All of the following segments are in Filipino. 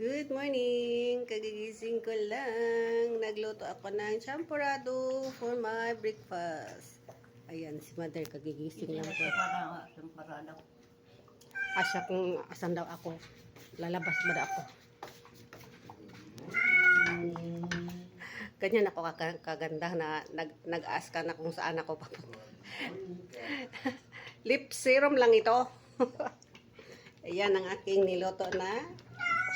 Good morning! Kagigising ko lang. Nagluto ako ng champurrado for my breakfast. Ayan, si mother kagigising lang po. Asya kung asan daw ako. Lalabas ba daw ako? Ganyan ako kaganda na nag-ask ka na kung saan ako papunta. Lip serum lang ito. Ayan ang aking niluto na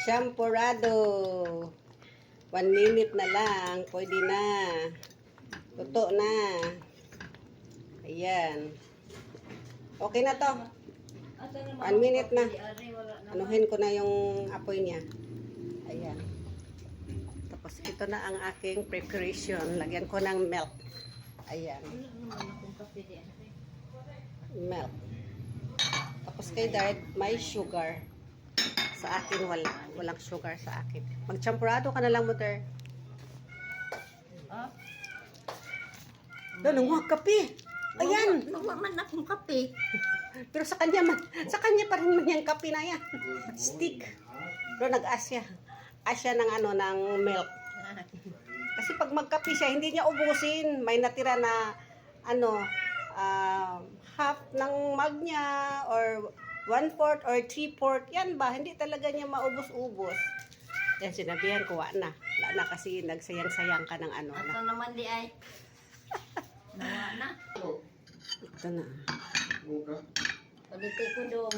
champurrado. 1 minute na lang. Pwede na. Luto na. Ayan. Okay na to. 1 minute na. Anuhin ko na yung apoy niya. Ayan. Tapos ito na ang aking preparation. Lagyan ko ng milk. Ayan. Milk. Tapos kay Dad, may sugar. Sa akin, walang sugar sa akin. Mag-champurrado ka na lang, mother. Doon, nanguha kape. Ayan. Nawa man akong kape. Pero sa kanya pa rin man yung kape na yan. Stick. Pero nag-asya. Asya ng ng milk. Kasi pag magkape siya, hindi niya ubusin. May natira na, half ng mug niya, or 1/4 or 3/4. Yan ba? Hindi talaga niya maubos-ubos. Yan, sinabihan ko, wala na kasi nagsayang-sayang ka ng Ato naman di ay. Nawa na. Ito na. Pagiti ko doon.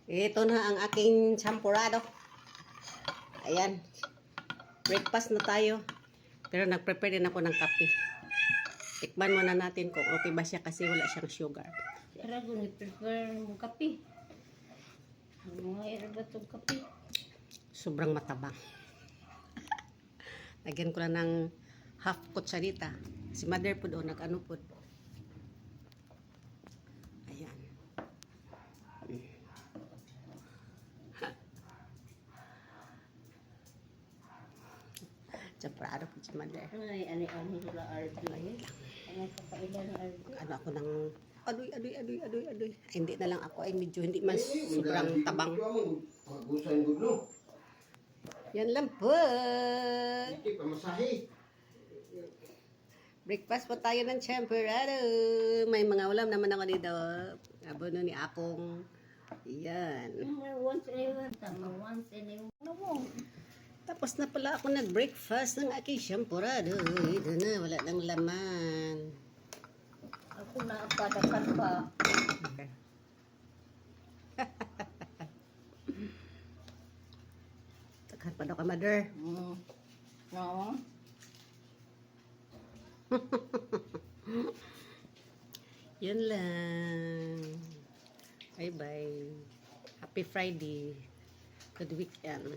Ito na ang aking champurrado. Ayan. Breakfast na tayo. Pero nag-prepare din ako ng kape. Tikman muna natin kung okay ba siya kasi wala siyang sugar. Sira ko ni-prepare ng kape. Mga ira ba itong kape? Sobrang matabang. Lagyan ko lang ng half kutsarita. Si mother po doon, nag-ano po. Ayan. Champurrado po si mother. Ay, ani-ani sila RD. Ano kapailan ng RD? Ano ako ng adoy. Ay, hindi na lang ako. Ay, medyo hindi man sobrang tabang. Yan lang po. Breakfast po tayo ng champurrado. May mga ulam naman ako dito. Abono ni akong. Yan. Once in a while. Tama, once in a while. Tapos na pala ako nag-breakfast ng aking champurrado. Ito na, wala nang laman. Ako na padakan pa. Okay. Takhan pa daw ka, mother. No. Yun lang. Bye-bye. Happy Friday. Good weekend.